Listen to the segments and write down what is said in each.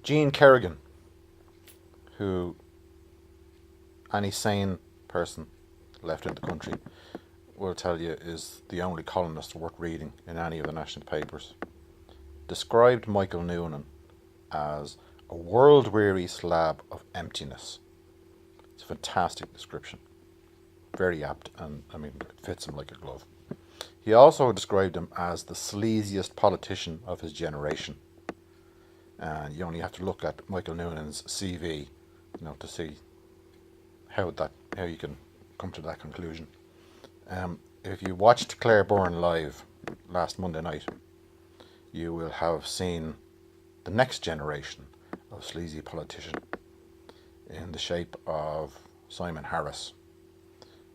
Gene Kerrigan, who any sane person left in the country will tell you is the only columnist worth reading in any of the national papers, described Michael Noonan as a world-weary slab of emptiness. It's a fantastic description. Very apt, and I mean, it fits him like a glove. He also described him as the sleaziest politician of his generation. And you only have to look at Michael Noonan's CV, to see how you can come to that conclusion. If you watched Claire Byrne live last Monday night, you will have seen the next generation of sleazy politician in the shape of Simon Harris,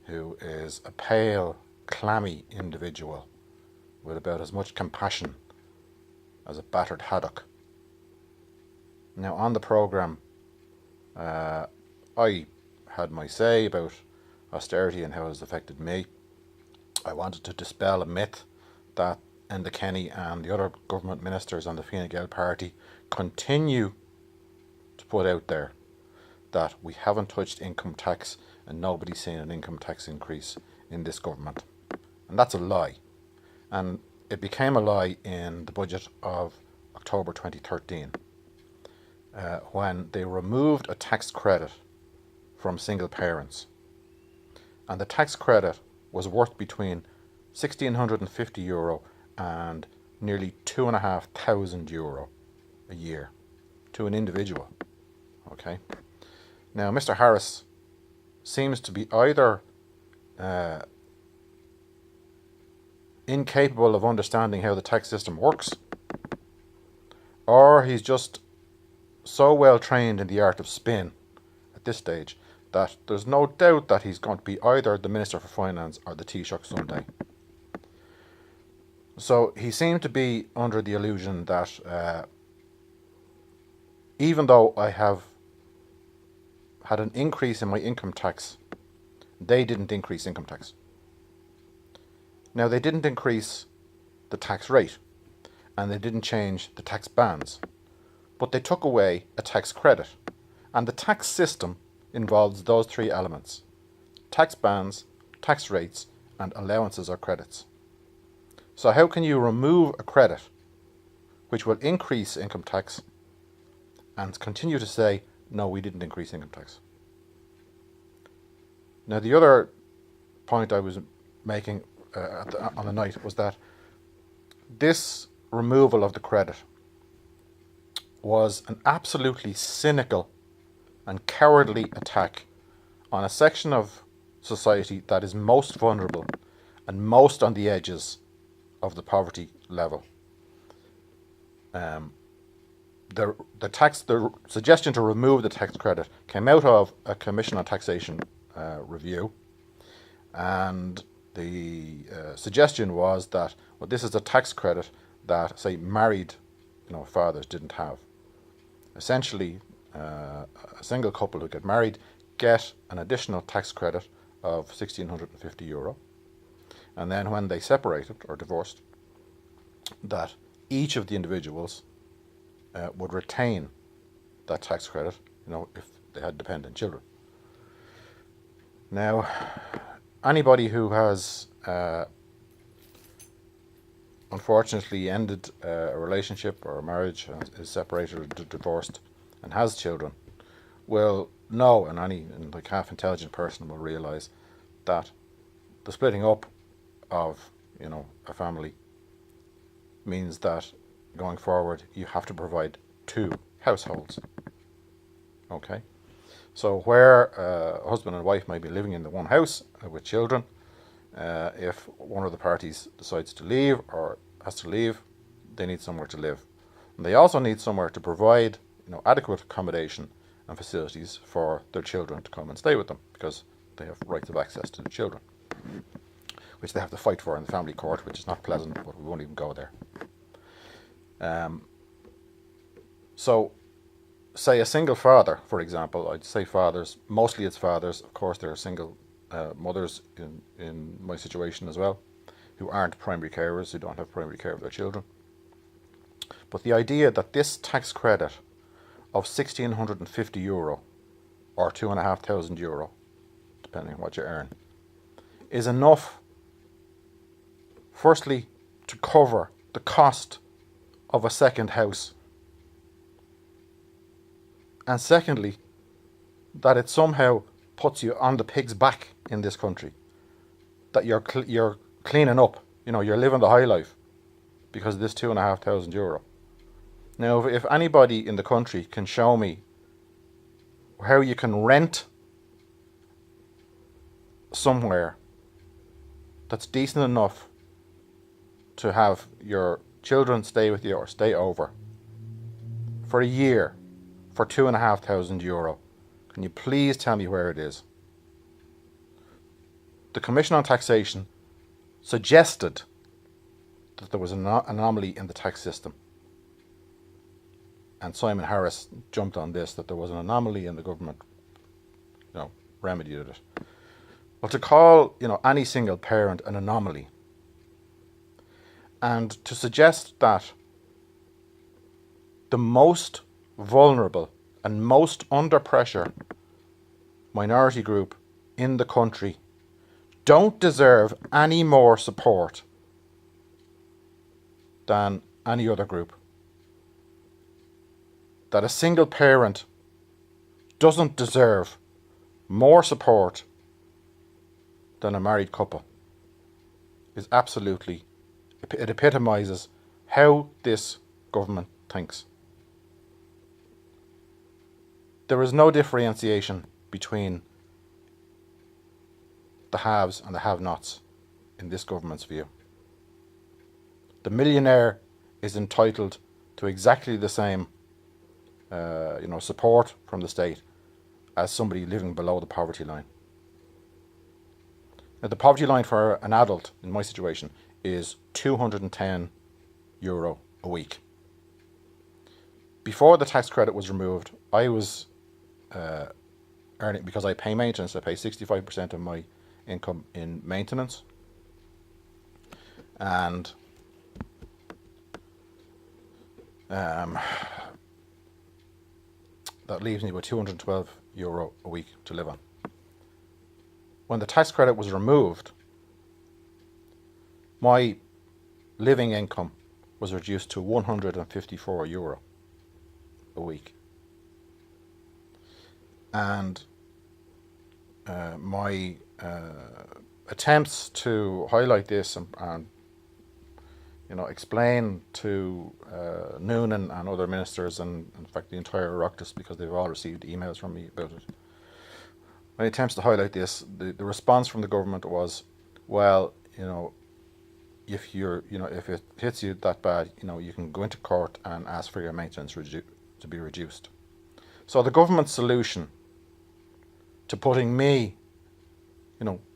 who is a pale, clammy individual with about as much compassion as a battered haddock. Now, on the programme, I had my say about austerity and how it has affected me. I wanted to dispel a myth that Enda Kenny and the other government ministers on the Fine Gael party continue to put out there, that we haven't touched income tax and nobody's seen an income tax increase in this government. And that's a lie. And it became a lie in the budget of October 2013, when they removed a tax credit from single parents. And the tax credit was worth between €1,650 and nearly €2,500 a year to an individual. Okay. Now, Mr. Harris seems to be either incapable of understanding how the tax system works, or he's just so well trained in the art of spin at this stage that there's no doubt that he's going to be either the Minister for Finance or the Taoiseach someday. So he seemed to be under the illusion that even though I have had an increase in my income tax, they didn't increase income tax. Now, they didn't increase the tax rate and they didn't change the tax bands, but they took away a tax credit. And the tax system involves those three elements: tax bands, tax rates, and allowances or credits. So how can you remove a credit which will increase income tax and continue to say, no, we didn't increase income tax? Now, the other point I was making on the night was that this removal of the credit was an absolutely cynical and cowardly attack on a section of society that is most vulnerable and most on the edges of the poverty level. The suggestion to remove the tax credit came out of a Commission on Taxation review, and the suggestion was that, well, this is a tax credit that, say, married fathers didn't have. Essentially, a single couple who get married get an additional tax credit of €1,650, and then when they separated or divorced, that each of the individuals would retain that tax credit, if they had dependent children. Now, anybody who has unfortunately ended a relationship or a marriage, is separated or divorced, and has children, will know, and any half intelligent person will realise that the splitting up of a family means that going forward you have to provide two households. Okay, so where a husband and wife might be living in the one house with children, if one of the parties decides to leave or has to leave, they need somewhere to live, and they also need somewhere to provide adequate accommodation and facilities for their children to come and stay with them, because they have rights of access to the children, which they have to fight for in the family court, which is not pleasant, but we won't even go there. So, say a single father, for example, I'd say fathers, mostly it's fathers, of course there are single mothers in my situation as well, who aren't primary carers, who don't have primary care of their children. But the idea that this tax credit of €1,650 or €2,500, depending on what you earn, is enough, firstly, to cover the cost of a second house, and secondly, that it somehow puts you on the pig's back in this country, that you're cleaning up, you're living the high life because of this €2,500. Now, if anybody in the country can show me how you can rent somewhere that's decent enough to have your children stay with you or stay over for a year for €2,500, can you please tell me where it is? The Commission on Taxation suggested that there was an anomaly in the tax system. And Simon Harris jumped on this, that there was an anomaly in the government, remedied it. Well, to call, any single parent an anomaly, and to suggest that the most vulnerable and most under pressure minority group in the country don't deserve any more support than any other group, that a single parent doesn't deserve more support than a married couple, is absolutely, it epitomises how this government thinks. There is no differentiation between the haves and the have-nots in this government's view. The millionaire is entitled to exactly the same support from the state as somebody living below the poverty line. Now, the poverty line for an adult in my situation is €210 a week. Before the tax credit was removed, I was earning, because I pay maintenance, I pay 65% of my income in maintenance, and that leaves me with €212 a week to live on. When the tax credit was removed, my living income was reduced to €154 a week. And my attempts to highlight this and explain to Noonan and other ministers, and in fact the entire Oireachtas, because they've all received emails from me about it. My attempts to highlight this, the response from the government was, well, if if it hits you that bad, you can go into court and ask for your maintenance to be reduced. So the government's solution to putting me,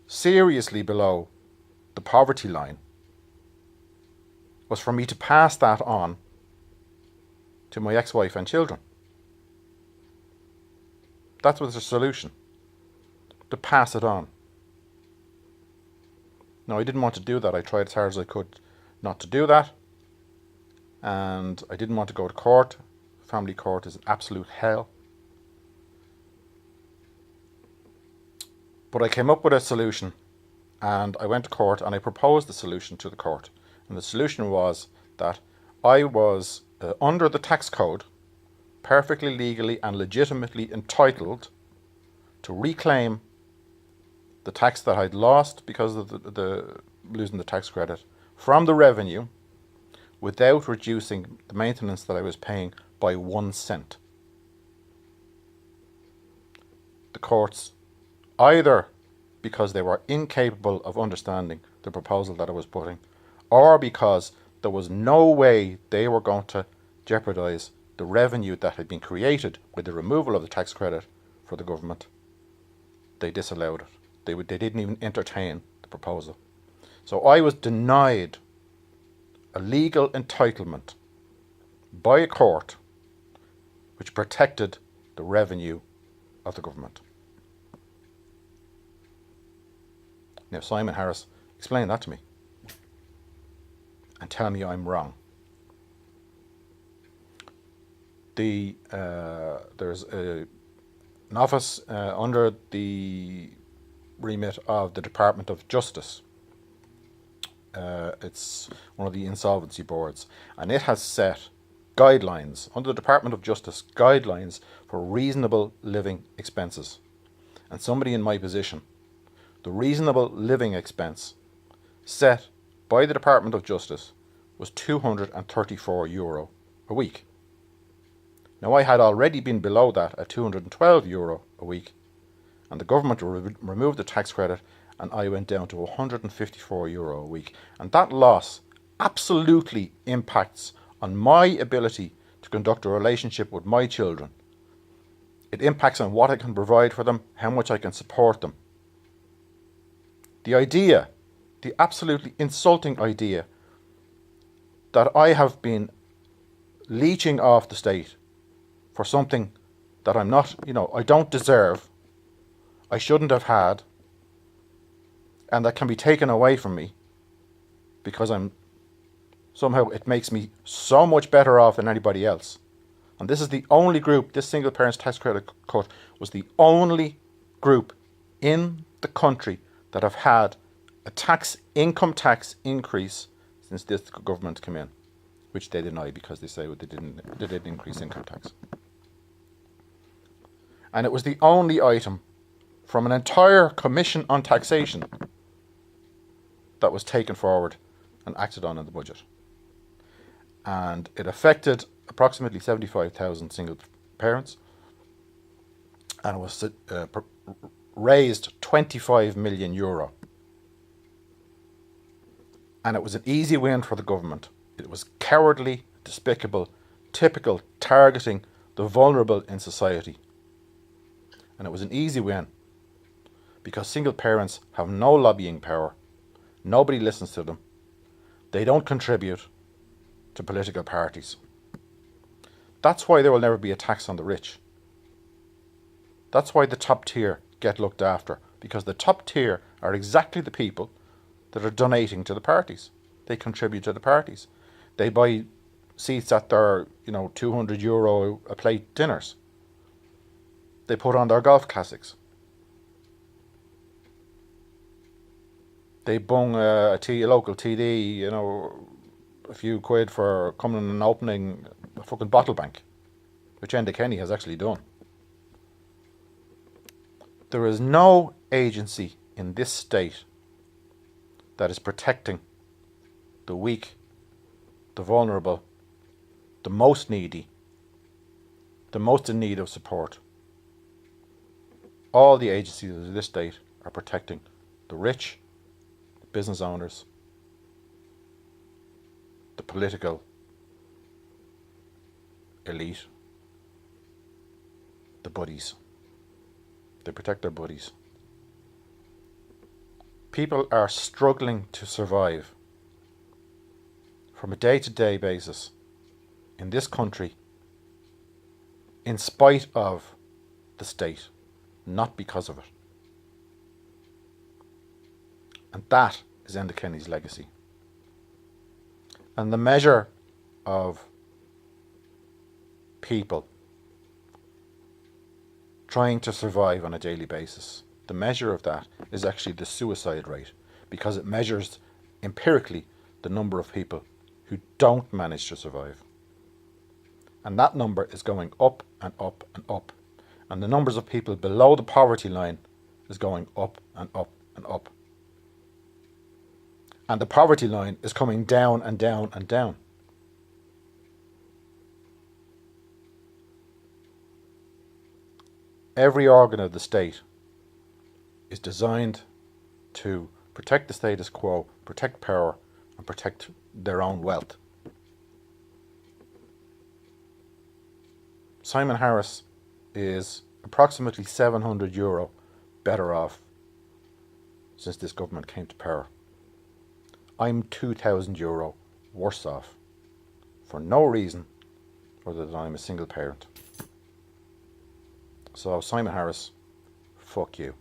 seriously below the poverty line was for me to pass that on to my ex-wife and children. That was the solution, to pass it on. No, I didn't want to do that. I tried as hard as I could not to do that, and I didn't want to go to court. Family court is an absolute hell. But I came up with a solution, and I went to court and I proposed the solution to the court. And the solution was that I was, under the tax code, perfectly legally and legitimately entitled to reclaim the tax that I'd lost because of the losing the tax credit from the revenue without reducing the maintenance that I was paying by 1 cent. The courts, either because they were incapable of understanding the proposal that I was putting, or because there was no way they were going to jeopardise the revenue that had been created with the removal of the tax credit for the government, they disallowed it. They didn't even entertain the proposal. So I was denied a legal entitlement by a court which protected the revenue of the government. Now, Simon Harris, explain that to me and tell me I'm wrong. There's an office under the remit of the Department of Justice. It's one of the insolvency boards, and it has set guidelines under the Department of Justice, guidelines for reasonable living expenses. And somebody in my position, the reasonable living expense set by the Department of Justice was €234 a week. Now, I had already been below that at €212 a week, and the government removed the tax credit, and I went down to €154 a week. And that loss absolutely impacts on my ability to conduct a relationship with my children. It impacts on what I can provide for them, how much I can support them. The idea, the absolutely insulting idea, that I have been leeching off the state for something that I'm not, I don't deserve, I shouldn't have had, and that can be taken away from me because somehow it makes me so much better off than anybody else. And this is the only group, this single parents tax credit cut was the only group in the country that have had a income tax increase since this government came in, which they deny because they say they didn't increase income tax. And it was the only item from an entire commission on taxation that was taken forward and acted on in the budget. And it affected approximately 75,000 single parents, and it was raised €25 million. And it was an easy win for the government. It was cowardly, despicable, typical, targeting the vulnerable in society. And it was an easy win because single parents have no lobbying power. Nobody listens to them. They don't contribute to political parties. That's why there will never be a tax on the rich. That's why the top tier get looked after, because the top tier are exactly the people that are donating to the parties. They contribute to the parties. They buy seats at their, €200 a plate dinners. They put on their golf classics. They bung a local TD, a few quid for coming and opening a fucking bottle bank, which Enda Kenny has actually done. There is no agency in this state that is protecting the weak, the vulnerable, the most needy, the most in need of support. All the agencies of this state are protecting the rich, the business owners, the political elite, the buddies. They protect their buddies. People are struggling to survive from a day-to-day basis in this country in spite of the state, not because of it. And that is Enda Kenny's legacy. And the measure of people trying to survive on a daily basis, the measure of that is actually the suicide rate, because it measures empirically the number of people who don't manage to survive. And that number is going up and up and up. And the numbers of people below the poverty line is going up and up and up. And the poverty line is coming down and down and down. Every organ of the state is designed to protect the status quo, protect power, and protect their own wealth. Simon Harris is approximately €700 better off since this government came to power. I'm €2,000 worse off for no reason other than I'm a single parent. So Simon Harris, fuck you.